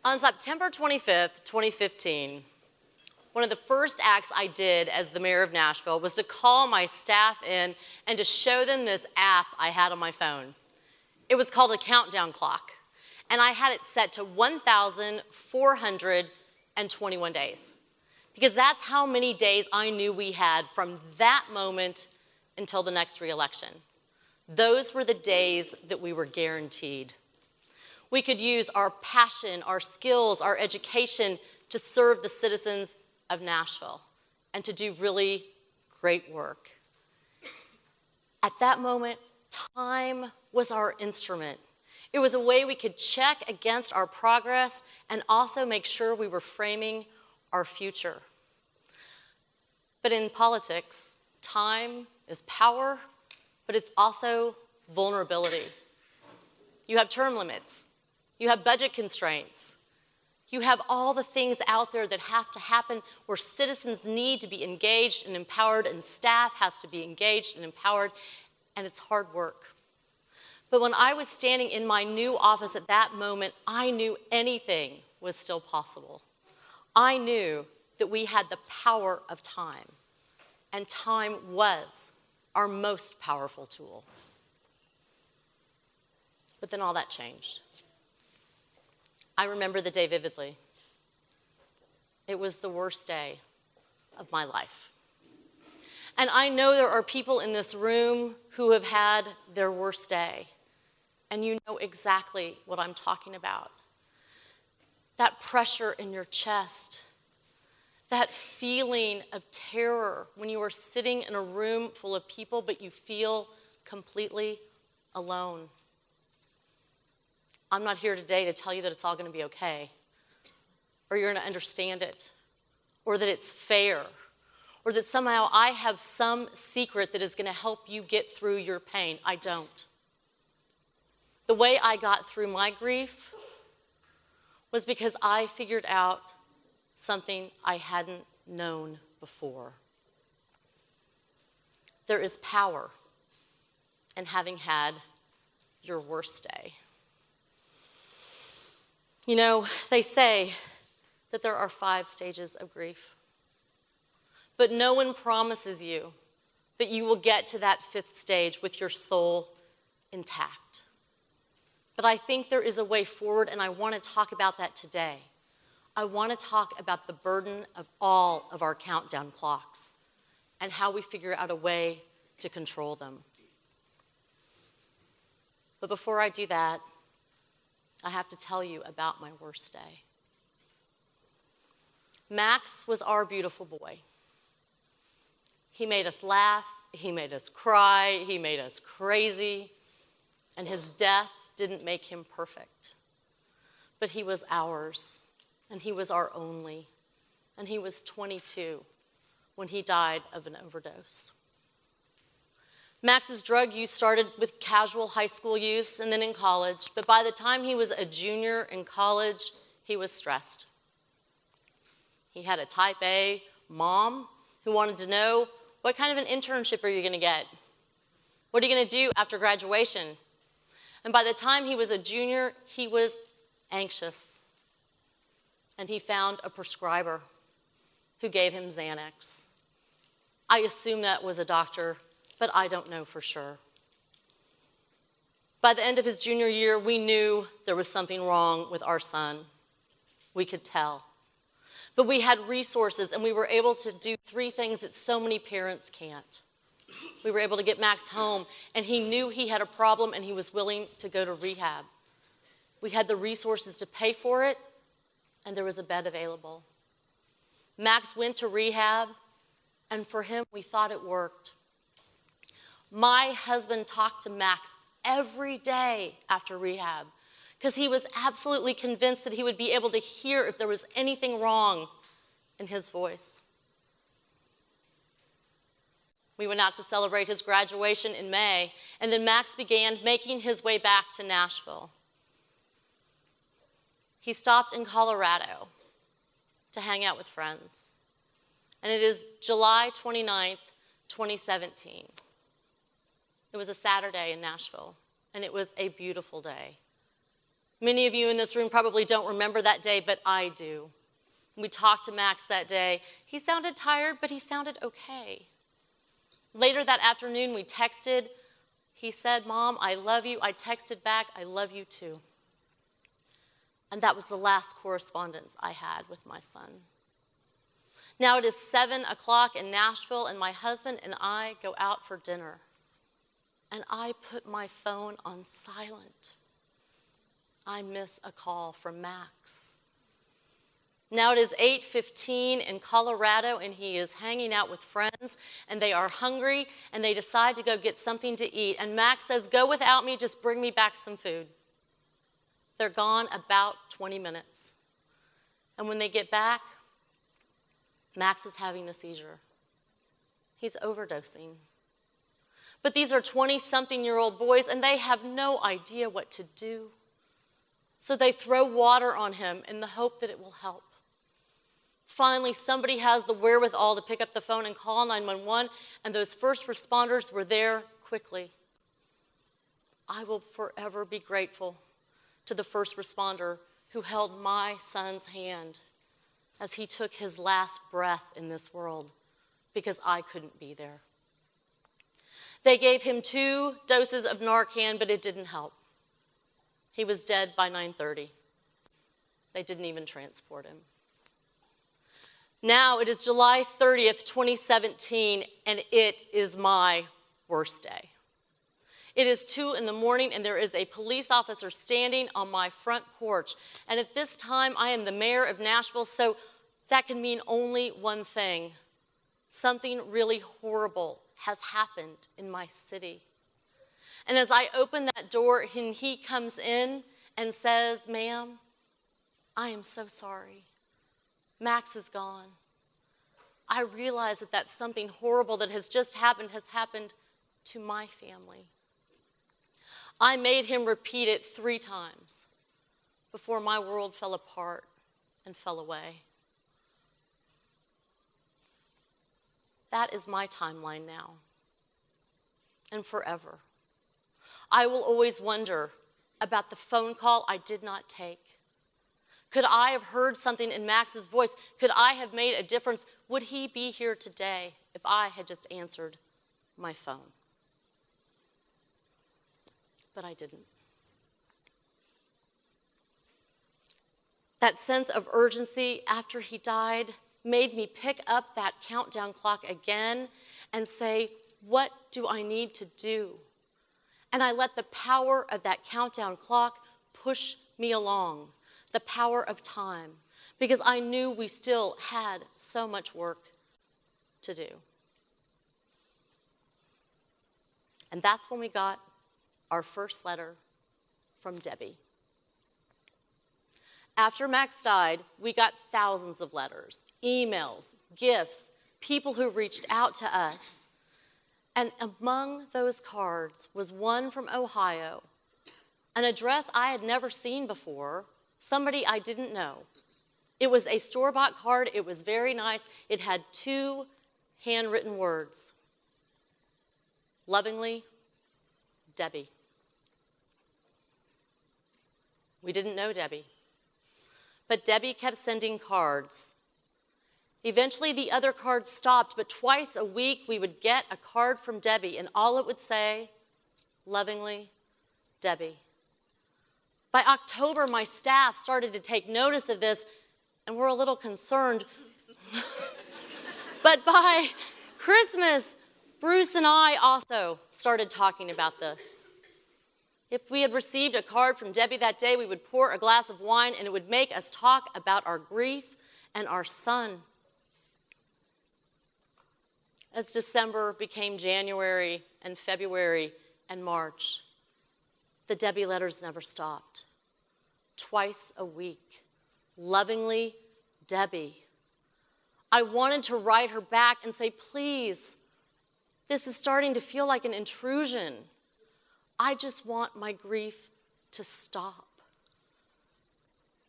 On September 25th, 2015, one of the first acts I did as the mayor of Nashville was to call my staff in and to show them this app I had on my phone. It was called a countdown clock, and I had it set to 1,421 days, because that's how many days I knew we had from that moment until the next re-election. Those were the days that we were guaranteed. We could use our passion, our skills, our education to serve the citizens of Nashville and to do really great work. At that moment, time was our instrument. It was a way we could check against our progress and also make sure we were framing our future. But in politics, time is power, but it's also vulnerability. You have term limits. You have budget constraints. You have all the things out there that have to happen where citizens need to be engaged and empowered, and staff has to be engaged and empowered, and it's hard work. But when I was standing in my new office at that moment, I knew anything was still possible. I knew that we had the power of time, and time was our most powerful tool. But then all that changed. I remember the day vividly. It was the worst day of my life. And I know there are people in this room who have had their worst day, and you know exactly what I'm talking about. That pressure in your chest, that feeling of terror when you are sitting in a room full of people, but you feel completely alone. I'm not here today to tell you that it's all going to be okay, or you're going to understand it, or that it's fair, or that somehow I have some secret that is going to help you get through your pain. I don't. The way I got through my grief was because I figured out something I hadn't known before. There is power in having had your worst day. You know, they say that there are 5 stages of grief, but no one promises you that you will get to that 5th stage with your soul intact. But I think there is a way forward, and I want to talk about that today. I want to talk about the burden of all of our countdown clocks and how we figure out a way to control them. But before I do that, I have to tell you about my worst day. Max was our beautiful boy. He made us laugh, he made us cry, he made us crazy, and his death didn't make him perfect. But he was ours, and he was our only, and he was 22 when he died of an overdose. Max's drug use started with casual high school use and then in college, but by the time he was a junior in college, he was stressed. He had a type A mom who wanted to know, what kind of an internship are you going to get? What are you going to do after graduation? And by the time he was a junior, he was anxious. And he found a prescriber who gave him Xanax. I assume that was a doctor, but I don't know for sure. By the end of his junior year, we knew there was something wrong with our son. We could tell. But we had resources, and we were able to do 3 things that so many parents can't. We were able to get Max home, and he knew he had a problem, and he was willing to go to rehab. We had the resources to pay for it, and there was a bed available. Max went to rehab, and for him, we thought it worked. My husband talked to Max every day after rehab because he was absolutely convinced that he would be able to hear if there was anything wrong in his voice. We went out to celebrate his graduation in May, and then Max began making his way back to Nashville. He stopped in Colorado to hang out with friends, and it is July 29th, 2017. It was a Saturday in Nashville, and it was a beautiful day. Many of you in this room probably don't remember that day, but I do. We talked to Max that day. He sounded tired, but he sounded okay. Later that afternoon, we texted. He said, "Mom, I love you." I texted back, "I love you too." And that was the last correspondence I had with my son. Now it is 7 o'clock in Nashville, and my husband and I go out for dinner. And I put my phone on silent. I miss a call from Max. Now it is 8:15 in Colorado, and he is hanging out with friends, and they are hungry, and they decide to go get something to eat. And Max says, "Go without me, just bring me back some food." They're gone about 20 minutes. And when they get back, Max is having a seizure. He's overdosing. But these are 20-something-year-old boys, and they have no idea what to do. So they throw water on him in the hope that it will help. Finally, somebody has the wherewithal to pick up the phone and call 911, and those first responders were there quickly. I will forever be grateful to the first responder who held my son's hand as he took his last breath in this world, because I couldn't be there. They gave him 2 doses of Narcan, but it didn't help. He was dead by 9:30. They didn't even transport him. Now it is July 30th, 2017, and it is my worst day. It is 2 in the morning, and there is a police officer standing on my front porch. And at this time, I am the mayor of Nashville, so that can mean only one thing. Something really horrible has happened in my city. And as I open that door, and he comes in and says, "Ma'am, I am so sorry. Max is gone." I realize that that's something horrible that has just happened, has happened to my family. I made him repeat it 3 times before my world fell apart and fell away. That is my timeline now and forever. I will always wonder about the phone call I did not take. Could I have heard something in Max's voice? Could I have made a difference? Would he be here today if I had just answered my phone? But I didn't. That sense of urgency after he died made me pick up that countdown clock again and say, what do I need to do? And I let the power of that countdown clock push me along, the power of time, because I knew we still had so much work to do. And that's when we got our first letter from Debbie. After Max died, we got thousands of letters, emails, gifts, people who reached out to us. And among those cards was one from Ohio, an address I had never seen before, somebody I didn't know. It was a store-bought card. It was very nice. It had 2 handwritten words. Lovingly, Debbie. We didn't know Debbie, but Debbie kept sending cards. Eventually, the other cards stopped, but twice a week we would get a card from Debbie, and all it would say, lovingly, Debbie. By October, my staff started to take notice of this, and we're a little concerned. But by Christmas, Bruce and I also started talking about this. If we had received a card from Debbie that day, we would pour a glass of wine, and it would make us talk about our grief and our son. As December became January and February and March, the Debbie letters never stopped. Twice a week, lovingly, Debbie. I wanted to write her back and say, please, this is starting to feel like an intrusion. I just want my grief to stop.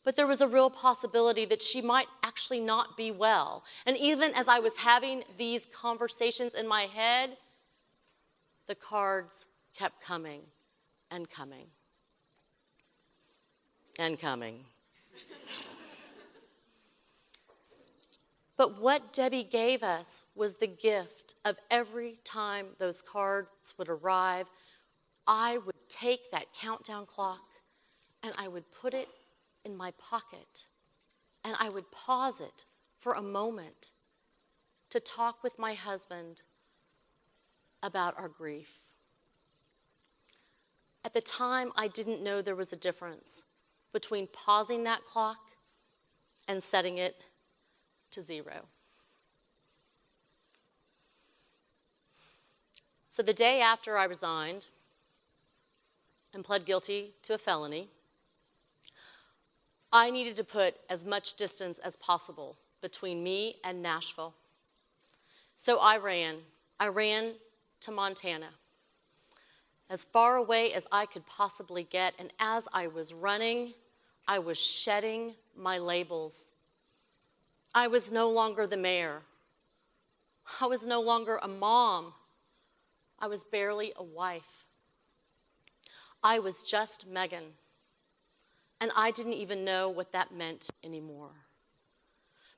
But there was a real possibility that she might actually not be well. And even as I was having these conversations in my head, the cards kept coming and coming. and coming. But what Debbie gave us was the gift of every time those cards would arrive, I would take that countdown clock and I would put it in my pocket and I would pause it for a moment to talk with my husband about our grief. At the time, I didn't know there was a difference between pausing that clock and setting it to 0. So the day after I resigned and pled guilty to a felony, I needed to put as much distance as possible between me and Nashville. So I ran to Montana, as far away as I could possibly get, and as I was running, I was shedding my labels. I was no longer the mayor. I was no longer a mom. I was barely a wife. I was just Megan, and I didn't even know what that meant anymore.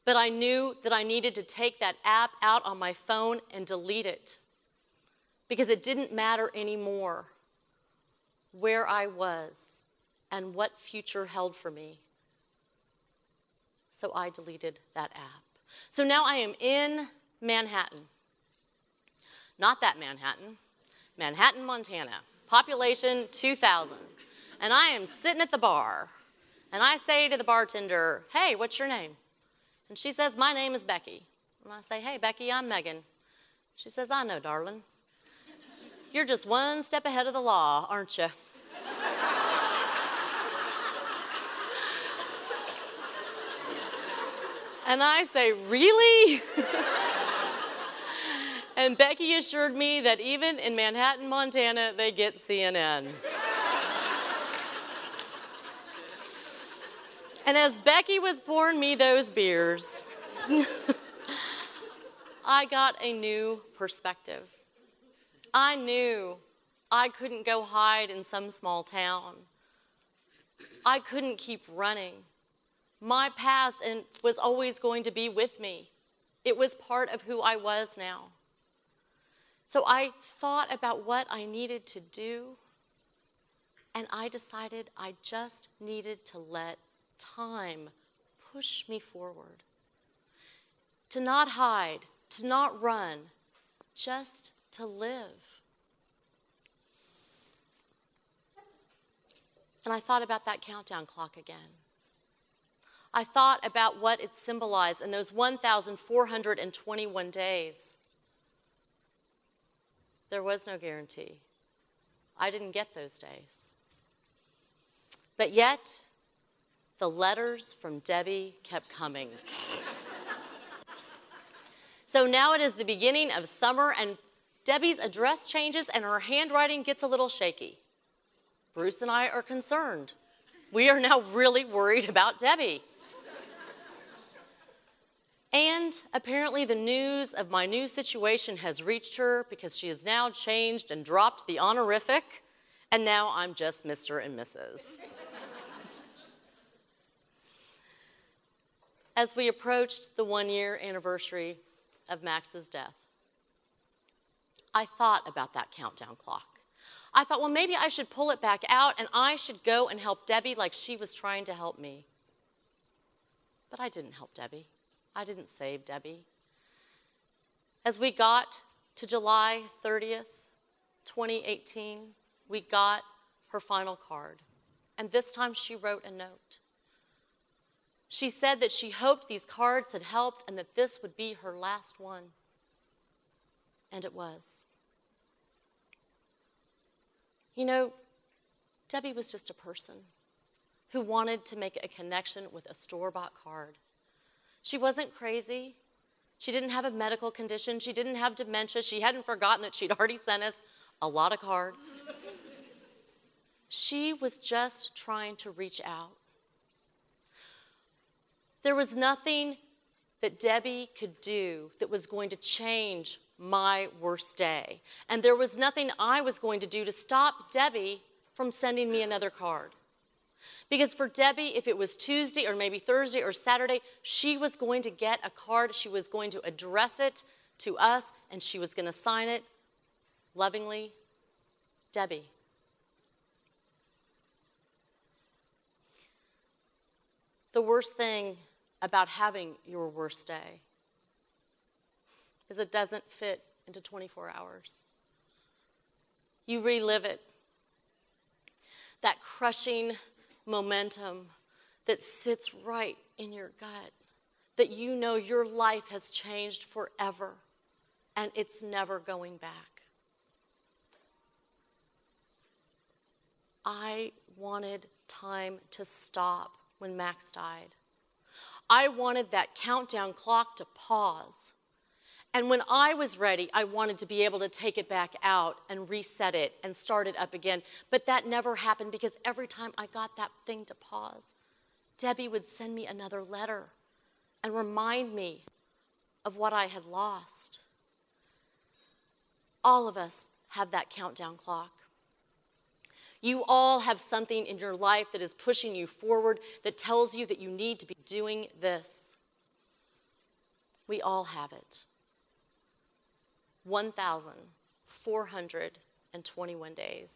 But I knew that I needed to take that app out on my phone and delete it, because it didn't matter anymore where I was and what future held for me. So I deleted that app. So now I am in Manhattan. Not that Manhattan. Manhattan, Montana. Population 2,000. And I am sitting at the bar. And I say to the bartender, "Hey, what's your name?" And she says, "My name is Becky." And I say, "Hey, Becky, I'm Megan." She says, "I know, darling. You're just one step ahead of the law, aren't you?" And I say, "Really?" And Becky assured me that even in Manhattan, Montana, they get CNN. And as Becky was pouring me those beers, I got a new perspective. I knew I couldn't go hide in some small town. I couldn't keep running. My past was always going to be with me. It was part of who I was now. So I thought about what I needed to do, and I decided I just needed to let time push me forward. To not hide, to not run, just to live. And I thought about that countdown clock again. I thought about what it symbolized in those 1,421 days. There was no guarantee. I didn't get those days. But yet, the letters from Debbie kept coming. So now it is the beginning of summer, and Debbie's address changes, and her handwriting gets a little shaky. Bruce and I are concerned. We are now really worried about Debbie. And apparently the news of my new situation has reached her, because she has now changed and dropped the honorific, and now I'm just Mr. and Mrs. As we approached the 1-year anniversary of Max's death, I thought about that countdown clock. I thought, well, maybe I should pull it back out and I should go and help Debbie like she was trying to help me. But I didn't help Debbie. I didn't save Debbie. As we got to July 30th, 2018, we got her final card. And this time she wrote a note. She said that she hoped these cards had helped and that this would be her last one. And it was. You know, Debbie was just a person who wanted to make a connection with a store-bought card. She wasn't crazy. She didn't have a medical condition. She didn't have dementia. She hadn't forgotten that she'd already sent us a lot of cards. She was just trying to reach out. There was nothing that Debbie could do that was going to change my worst day. And there was nothing I was going to do to stop Debbie from sending me another card. Because for Debbie, if it was Tuesday or maybe Thursday or Saturday, she was going to get a card, she was going to address it to us, and she was going to sign it lovingly, Debbie. The worst thing about having your worst day is it doesn't fit into 24 hours. You relive it. That crushing momentum that sits right in your gut, that you know your life has changed forever and it's never going back. I wanted time to stop when Max died. I wanted that countdown clock to pause. And when I was ready, I wanted to be able to take it back out and reset it and start it up again. But that never happened because every time I got that thing to pause, Debbie would send me another letter and remind me of what I had lost. All of us have that countdown clock. You all have something in your life that is pushing you forward, that tells you that you need to be doing this. We all have it. 1,421 days.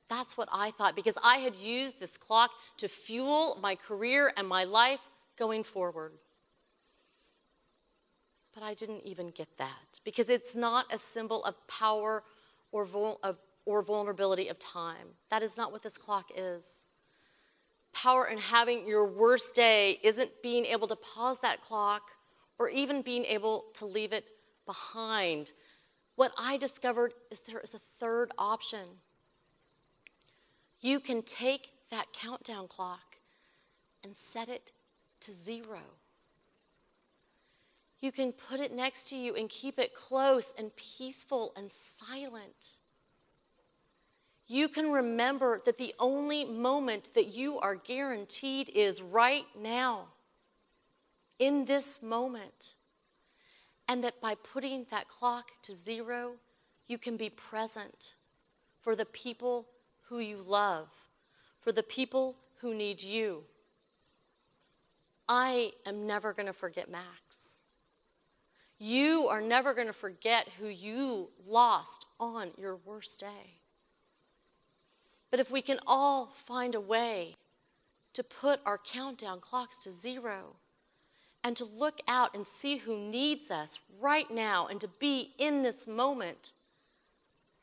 That's what I thought, because I had used this clock to fuel my career and my life going forward. But I didn't even get that, because it's not a symbol of power or vulnerability of time. That is not what this clock is. Power in having your worst day isn't being able to pause that clock or even being able to leave it behind. What I discovered is there is a third option. You can take that countdown clock and set it to 0. You can put it next to you and keep it close and peaceful and silent. You can remember that the only moment that you are guaranteed is right now, in this moment. And that by putting that clock to 0, you can be present for the people who you love, for the people who need you. I am never going to forget Max. You are never going to forget who you lost on your worst day. But if we can all find a way to put our countdown clocks to 0, and to look out and see who needs us right now and to be in this moment,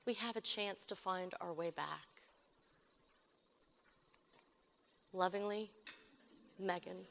we have a chance to find our way back. Lovingly, Megan.